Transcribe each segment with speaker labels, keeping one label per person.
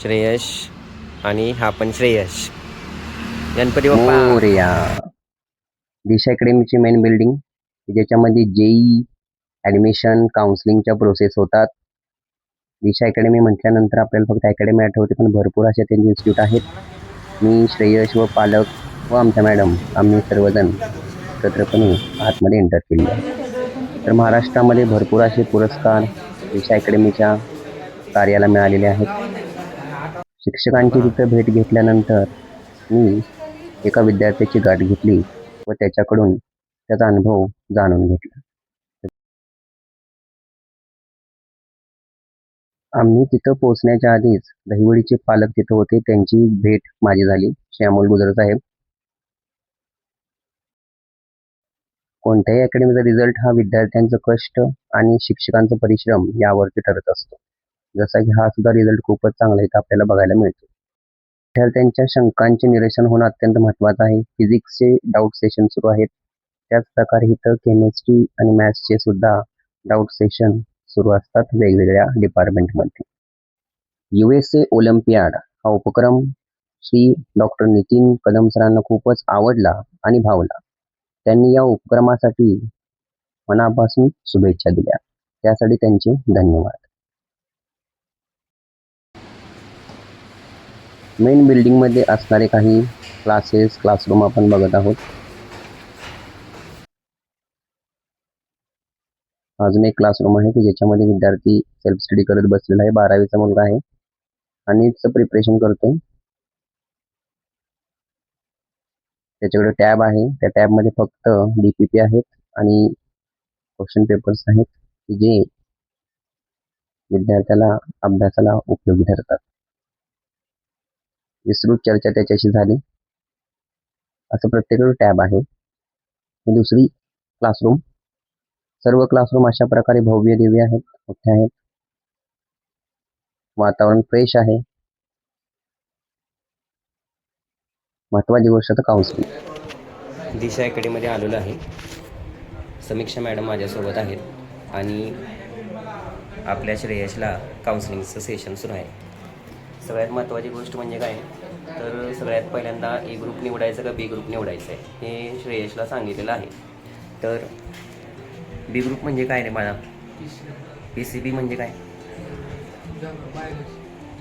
Speaker 1: श्रेयश आणि हा पण श्रेयश. गणपती बाप्पा.
Speaker 2: मोरया. दिशा अकॅडमीची मेन बिल्डिंग ज्याच्यामध्ये जेई ॲडमिशन काउन्सिलिंगच्या प्रोसेस होतात. दिशा अकॅडमी म्हटल्यानंतर आपल्याला फक्त अकॅडमी आठवते, पण भरपूर अशा त्यांचे इन्स्टिट्यूट आहेत. मी श्रेयश व पालक व आमच्या मॅडम आम्ही सर्वजण एकत्रपणे आतमध्ये एंटर केलेले आहे. तर महाराष्ट्रामध्ये भरपूर असे पुरस्कार दिशा अकॅडमीच्या कार्याला मिळालेले आहेत. शिक्षकांची तिथं भेट घेतल्यानंतर मी एका विद्यार्थ्याची गाठ घेतली व त्याच्याकडून त्याचा अनुभव जाणून घेतला. आम्ही तिथं पोहोचण्याच्या आधीच दहिवडीचे पालक तिथं होते, त्यांची भेट माझी झाली. श्री अमोल गुजर साहेब. कोणत्याही अकॅडमीचा रिझल्ट हा विद्यार्थ्यांचं कष्ट आणि शिक्षकांचा परिश्रम यावरती ठरत असतो. जसा की हा सुद्धा रिझल्ट खूपच चांगला इथं आपल्याला बघायला मिळतो. विद्यार्थ्यांच्या शंकांचे निरसन होणं अत्यंत महत्त्वाचं आहे. फिजिक्सचे डाऊट सेशन सुरू आहेत. त्याच प्रकारे इथं केमिस्ट्री आणि मॅथ्सचे सुद्धा डाऊट सेशन सुरू असतात वेगवेगळ्या डिपार्टमेंटमध्ये. USA ओलंपियाड हा उपक्रम श्री डॉक्टर नितीन कदम सरांना खूपच आवडला आणि भावला. त्यांनी या उपक्रमासाठी मनापासून शुभेच्छा दिल्या. त्यासाठी त्यांचे धन्यवाद. मेन बिल्डिंगमध्ये असणारे काही क्लासेस क्लासरूम आपण बघत आहोत. अजून एक क्लासरूम आहे की ज्याच्यामध्ये विद्यार्थी सेल्फ स्टडी करत बसलेला आहे. 12वीचा मुलगा आहे आणि प्रिपरेशन करतोय. त्याच्याकडे टॅब आहे. त्या टॅबमध्ये फक्त DPP आहेत आणि क्वेश्चन पेपर्स आहेत जे विद्यार्थ्याला अभ्यासाला उपयोगी ठरतात. विस्तृत चर्चा त्याच्याशी झाली. असं प्रत्येकाकडे टॅब आहे. ही दुसरी क्लासरूम. सर्व क्लासरूम अशा प्रकारे भव्य दिव्य आहेत, मोठे आहेत. वातावरण फ्रेश आहे. महत्त्वाची गोष्ट तर काउन्सिलिंग.
Speaker 1: दिशा अकॅडमीमध्ये आलेलो आहे. समीक्षा मॅडम माझ्यासोबत आहेत आणि आपल्या श्रेयशला काउन्सिलिंगचं सेशन सुरू आहे. सगळ्यात महत्त्वाची गोष्ट म्हणजे काय, तर सगळ्यात पहिल्यांदा ए ग्रुप निवडायचं का बी ग्रुप निवडायचं आहे हे श्रेयशला सांगितलेलं आहे. तर बी ग्रुप म्हणजे काय रे मला, PCB म्हणजे काय,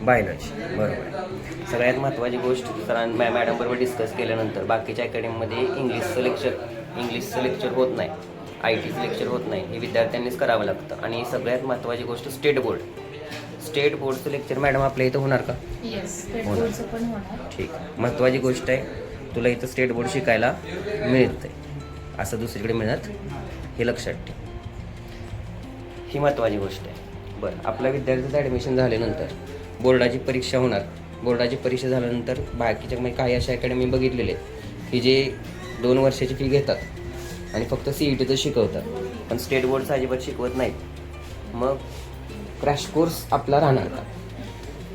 Speaker 1: बायोलॉजी. बरोबर. सगळ्यात महत्त्वाची गोष्ट मॅडमबरोबर डिस्कस केल्यानंतर बाकीच्या अकॅडमीमध्ये इंग्लिशचं लेक्चर होत नाही, IT लेक्चर होत नाही, हे विद्यार्थ्यांनीच करावं लागतं. आणि सगळ्यात महत्त्वाची गोष्ट स्टेट बोर्डचं लेक्चर मॅडम आपल्या इथं होणार का? ठीक. महत्त्वाची गोष्ट आहे, तुला इथं स्टेट बोर्ड शिकायला मिळतंय, असं दुसरीकडे मिळत, हे लक्षात ठेव. ही महत्त्वाची गोष्ट आहे. बरं, आपल्या विद्यार्थ्याचं ॲडमिशन झाल्यानंतर बोर्डाची परीक्षा होणार. बोर्डाची परीक्षा झाल्यानंतर बाकीच्या काही अशा अकॅडमी बघितलेले की जे 2 वर्षाची फी घेतात आणि फक्त CETचं शिकवतात, पण स्टेट बोर्डचं अजिबात शिकवत नाहीत. मग क्रॅश कोर्स आपला राहणार का?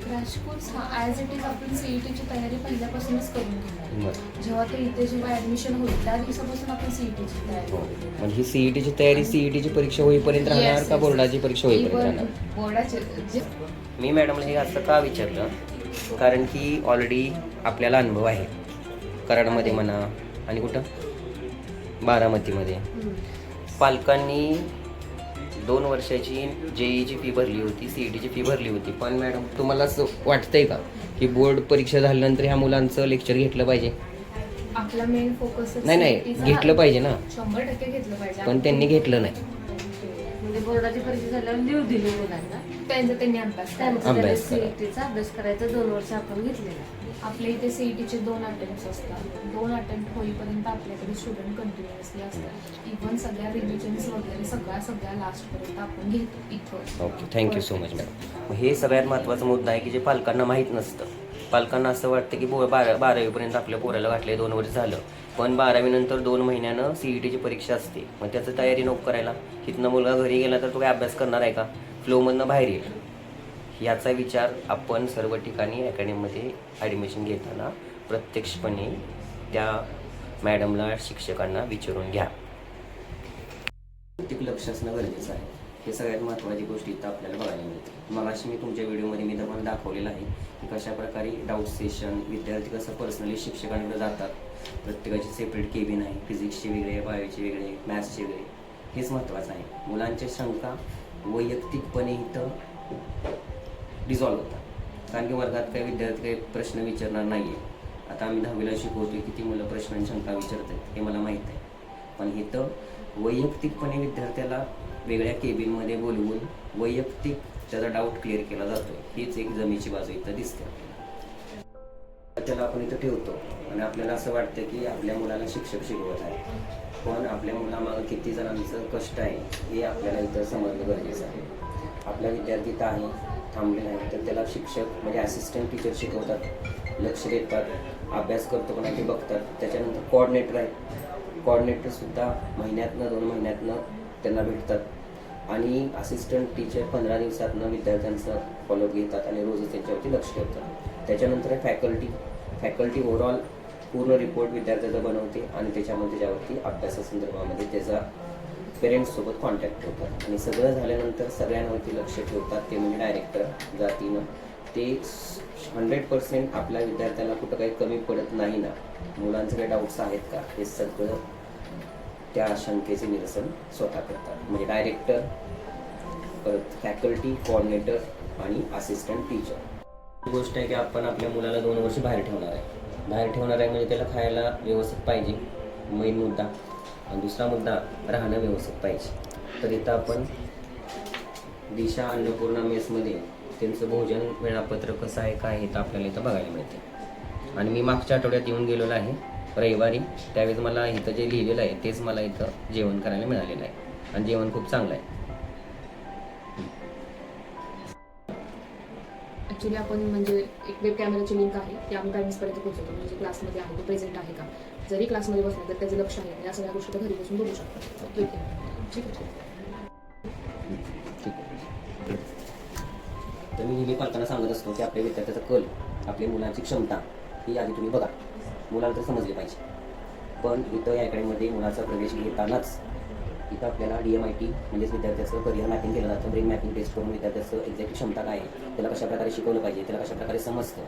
Speaker 3: क्रॅश कोर्स हा ॲज इट इज आपण CETची तयारी पहिल्यापासूनच करून घेणार. जेव्हा ते इथे जेव्हा ॲडमिशन होईल त्या दिवसापासून आपण CETची तयारी करू.
Speaker 1: म्हणजे ही CETची तयारी CETची परीक्षा होईपर्यंत राहणार का बोर्डाची परीक्षा होईपर्यंत राहणार?
Speaker 3: बोर्डाचे.
Speaker 1: मी मॅडमला हे असं का विचारलं, कारण की ऑलरेडी आपल्याला अनुभव आहे कराडमध्ये म्हणा आणि कुठं बारामतीमध्ये. पालकांनी 2 वर्षाची JEची फी भरली होती, CETची फी भरली होती. पण मॅडम तुम्हाला असं वाटतंय का की बोर्ड परीक्षा झाल्यानंतर ह्या मुलांचं लेक्चर घेतलं पाहिजे?
Speaker 3: आपला मेन फोकस
Speaker 1: नाही घेतलं पाहिजे ना,
Speaker 3: 100% घेतलं पाहिजे.
Speaker 1: पण त्यांनी घेतलं नाही.
Speaker 3: म्हणजे बोर्डाची परीक्षा झाल्यावर लिहू दिली मुलांना, त्यांनी अभ्यास CETचा अभ्यास करायचा 2 वर्ष आपण घेतलेला. आपल्या इथे CETचे 2 अटेम्प्ट असतात. 2 अटेम्प्ट होईपर्यंत आपल्याकडे स्टुडंट कंटिन्युअसली असतात. इव्हन सगळ्या रिव्हिजन्स वगैरे सगळ्या लास्टपर्यंत आपण घेतो इथं.
Speaker 1: Okay, thank you so much madam. हे सगळ्यात महत्त्वाचा मुद्दा आहे की जे पालकांना माहीत नसतं. पालकांना असं वाटतं की 12वीपर्यंत आपल्या पोराला घातले, 2 वर्ष झालं, पण 12वीनंतर 2 महिन्यानं CETची परीक्षा असते. मग त्याचं तयारी नको करायला. इथनं मुलगा घरी गेला तर तो काय अभ्यास करणार आहे का? फ्लोमधनं बाहेर येईल. याचा विचार आपण सर्व ठिकाणी अकॅडमीमध्ये ॲडमिशन घेताना प्रत्यक्षपणे त्या मॅडमला, शिक्षकांना विचारून घ्या. लक्ष असणं गरजेचं आहे. हे सगळ्यात महत्त्वाची गोष्ट इथं आपल्याला बघायला मिळते. मगाशी मी तुमच्या व्हिडिओमध्ये मी तुम्हाला दाखवलेलं आहे की कशाप्रकारे डाऊट सेशन, विद्यार्थी कसं पर्सनली शिक्षकांकडे जातात, प्रत्येकाची सेपरेट केबिन आहे, फिजिक्सची वेगळे, बायोची वेगळे, मॅथ्सची वेगळे. हेच महत्त्वाचं आहे. मुलांच्या शंका वैयक्तिकपणे इथं रिझॉल्व होतात, कारण की वर्गात काही विद्यार्थी काही प्रश्न विचारणार नाही आहे. आता आम्ही 10वीला शिकवतो, किती मुलं प्रश्न आणि शंका विचारतात हे मला माहीत आहे, पण इथं वैयक्तिकपणे विद्यार्थ्याला वेगळ्या केबिनमध्ये बोलवून वैयक्तिक त्याचा डाऊट क्लिअर केला जातो. हीच एक जमेची बाजू इथं दिसते. त्याला आपण इथं ठेवतो आणि आपल्याला असं वाटतं की आपल्या मुलाला शिक्षक शिकवत आहे, पण आपल्या मुलामागं किती जणांचं कष्ट आहे हे आपल्याला इथं समजणं गरजेचं आहे. आपला विद्यार्थी इथं आहे, थांबले नाही, तर त्याला शिक्षक म्हणजे असिस्टंट टीचर शिकवतात, लक्ष देतात, अभ्यास करतो पण ते बघतात. त्याच्यानंतर कोऑर्डिनेटर आहे, कोऑर्डिनेटरसुद्धा महिन्यातनं 2 महिन्यातनं त्यांना भेटतात आणि असिस्टंट टीचर 15 दिवसातनं विद्यार्थ्यांचं फॉलोअप घेतात आणि रोजच त्यांच्यावरती लक्ष ठेवतात. त्याच्यानंतर फॅकल्टी ओव्हरऑल पूर्ण रिपोर्ट विद्यार्थ्याचा बनवते आणि त्याच्यामध्ये त्याच्यावरती अभ्यासासंदर्भामध्ये त्याचा पेरेंट्ससोबत कॉन्टॅक्ट ठेवतात आणि सगळं झाल्यानंतर सगळ्यांवरती लक्ष ठेवतात. ते म्हणजे डायरेक्टर जातीनं ते 100% आपल्या विद्यार्थ्याला कुठं काही कमी पडत नाही ना, मुलांचे काही डाऊट्स आहेत का, हे सगळं त्या शंकेचे निरसन स्वतः करतात. म्हणजे डायरेक्टर, परत फॅकल्टी, कोऑर्डिनेटर आणि असिस्टंट टीचर. गोष्ट आहे की आपण आपल्या मुलाला 2 वर्ष बाहेर ठेवणार आहे म्हणजे त्याला खायला व्यवस्थित पाहिजे, मेन मुद्दा. आणि दुसरा मुद्दा, राहणं व्यवस्थित पाहिजे. तर इथं आपण दिशा अन्नपूर्णा मेसमध्ये त्यांचं भोजन वेळापत्रक कसं आहे काय हे तर आपल्याला इथं बघायला मिळते. आणि मी मागच्या आठवड्यात येऊन गेलेलो आहे रविवारी, त्यावेळेस मला इथं जे लिहिलेलं आहे तेच मला इथं जेवण करायला मिळालेलं आहे आणि जेवण खूप चांगलं आहे.
Speaker 3: ॲक्च्युली आपण म्हणजे एक वेब कॅमेराची लिंक आहे ती आपण पॅरेंट्सपर्यंत पोहोचवतो. म्हणजे क्लासमध्ये आहे तो प्रेझेंट आहे का, जरी क्लासमध्ये बसला तर त्याचं लक्ष आहे या सगळ्या गोष्टी घरी बसून बघू शकतात. ठीक आहे.
Speaker 1: तर मी नेहमी पालकांना सांगत असतो की आपल्या विद्यार्थ्याचा कल, आपल्या मुलांची क्षमता ही आधी तुम्ही बघा, मुलाला तर समजले पाहिजे. पण इथं या अकॅडमीमध्ये मुलाचा प्रवेश घेतानाच इथं आपल्याला DMIT म्हणजेच विद्यार्थ्याचं करिअर मॅपिंग केलं जातं. ब्रेन मॅपिंग टेस्ट करून विद्यार्थ्याचं एक्झॅक्ट क्षमता काय आहे, त्याला कशाप्रकारे शिकवलं पाहिजे, त्याला कशाप्रकारे समजतं,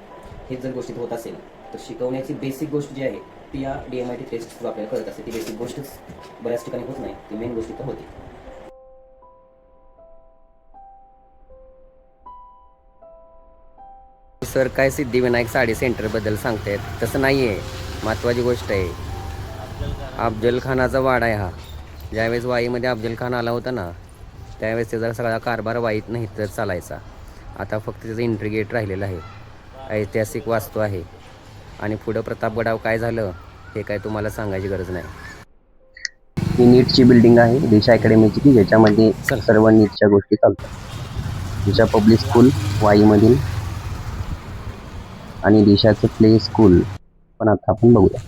Speaker 1: हेच जर गोष्टीत होत असेल तर शिकवण्याची बेसिक गोष्ट जी आहे ती या DMIT टेस्ट थ्रू आपल्याला कळत असते. ती बेसिक गोष्टच बऱ्याच ठिकाणी होत नाही, ती मेन गोष्टी तर होती.
Speaker 2: सर काय सिद्धिविनायक साडी सेंटरबद्दल सांगतायत, तसं नाही आहे. महत्त्वाची गोष्ट आहे, अफजल खानाचा वाडा आहे हा. ज्यावेळेस वाईमध्ये अफजल खान आला होता ना, त्यावेळेस त्याचा सगळा कारभार वाईत नाही तर चालायचा. आता फक्त त्याचं एंट्री गेट राहिलेलं आहे, ऐतिहासिक वास्तू आहे. आणि पुढं प्रतापगडाव काय झालं हे काय तुम्हाला सांगायची गरज नाही. ही नीटची बिल्डिंग आहे दिशा अकॅडमीची, की ज्याच्यामध्ये सर्व नीटच्या गोष्टी चालतात. दिशा पब्लिक स्कूल वाईमधील आणि दिशाचं प्ले स्कूल पण आता आपण बघूया.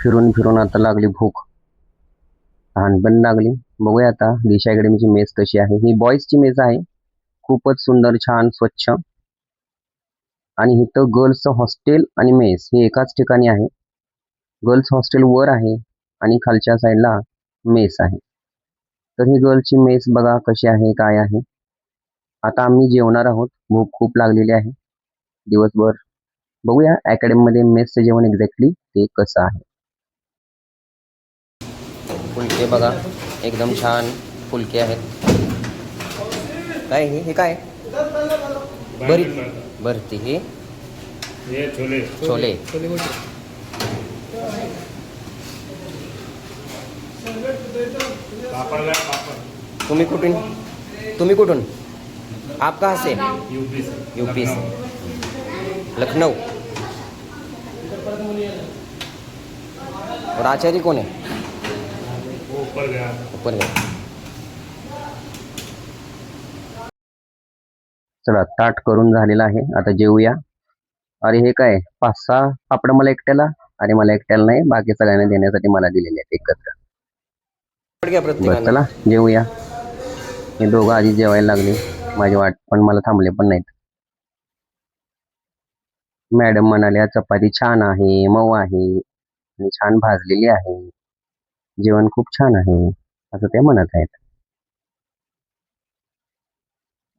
Speaker 2: फिरून आता लागली भूक, तहान पण लागली. बघूया आता दिशा अकॅडमीची मेस कशी आहे. ही बॉईजची मेस आहे, खूपच सुंदर, छान, स्वच्छ. आणि इथं गर्ल्सचं हॉस्टेल आणि मेस हे एकाच ठिकाणी आहे. गर्ल्स हॉस्टेल वर आहे आणि खालच्या साईडला मेस आहे. तर ही गर्ल्सची मेस बघा कशी आहे, काय आहे. आता आम्ही जेवणार आहोत, भूक खूप लागलेली आहे दिवसभर. बघूया अकॅडमीमध्ये मेसचं जेवण एक्झॅक्टली ते कसं आहे.
Speaker 1: फुलके बघा, एकदम छान फुलके आहेत. काय हे काय भरती हे छोले. तुम्ही कुठून आप कहाँ से? यूपी से, लखनऊ. और आचार्य कौन है? ऊपर गया.
Speaker 2: चला ताट करून झालेला आहे, आता जेवूया. अरे हे काय 5-6 पापड मला एकट्याला? अरे मला एकट्याला नाही, बाकी सगळ्यांना देण्यासाठी मला दिलेले आहेत एकत्र. बरं चला जेवूया. हे दोघं आधी जेवायला लागले, माझी वाट पण मला थांबले पण नाहीत. मॅडम म्हणाल्या चपाती छान आहे, मऊ आहे आणि छान भाजलेली आहे, जेवण खूप छान आहे. असं ते म्हणत आहेत.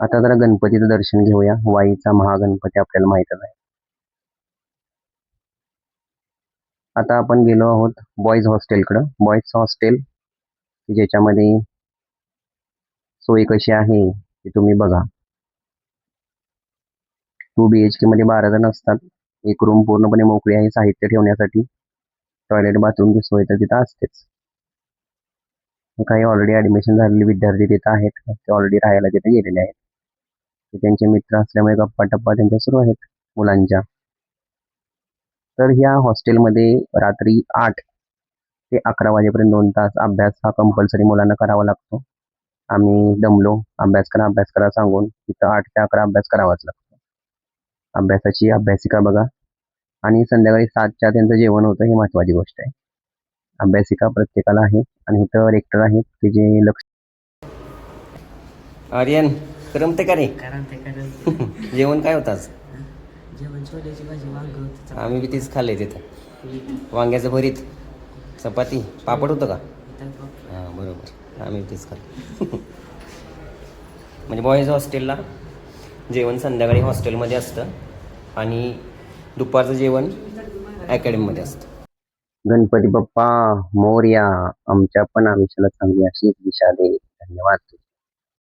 Speaker 2: आता जरा गणपतीचं दर्शन घेऊया. वाईचा महागणपती आपल्याला माहीतच आहे. आता आपण गेलो आहोत बॉईज हॉस्टेलकडं. बॉईज हॉस्टेल ज्याच्यामध्ये सोय कशी आहे ती तुम्ही बघा. 2 BHK मध्ये 12 जण असतात. एक रूम पूर्णपणे मोकळी आहे साहित्य ठेवण्यासाठी. टॉयलेट बाथरूमची सोय तर तिथं असतेच. काही ऑलरेडी ॲडमिशन झालेले विद्यार्थी तिथं आहेत. ते ऑलरेडी राहायला तिथे गेलेले आहेत. ते त्यांचे मित्र असल्यामुळे गप्पा टप्पा त्यांच्या सुरू आहेत मुलांच्या. तर ह्या हॉस्टेलमध्ये रात्री 8 ते 11 वाजेपर्यंत 2 तास अभ्यास हा कंपल्सरी मुलांना करावा लागतो. आम्ही दमलो अभ्यास करा सांगून तिथं 8 ते 11 अभ्यास करावाच लागतो. अभ्यासाची अभ्यासिका बघा आणि संध्याकाळी 7च्या त्यांचं जेवण होतं ही महत्त्वाची गोष्ट आहे. अभ्यासिका प्रत्येकाला आहे आणि इथं रेक्टर आहेत की जे लक्ष.
Speaker 1: आर्यन करमते का रे? जेवण काय होतं आज?
Speaker 4: जेवण छोल्याची भाजी वांग होतं.
Speaker 1: आम्ही बी तीच खाल्ले तिथं. वांग्याचं भरीत, चपाती, पापड होतं का? हां बरोबर, आम्ही बी तीच खाल्लं. म्हणजे बॉईज हॉस्टेलला जेवण संध्याकाळी हॉस्टेलमध्ये असतं आणि दुपारचं जेवण अकॅडमीमध्ये असतं.
Speaker 2: गणपती बाप्पा मोरया. आमच्या पण आयुष्याला चांगली अशी दिशा दे. धन्यवाद.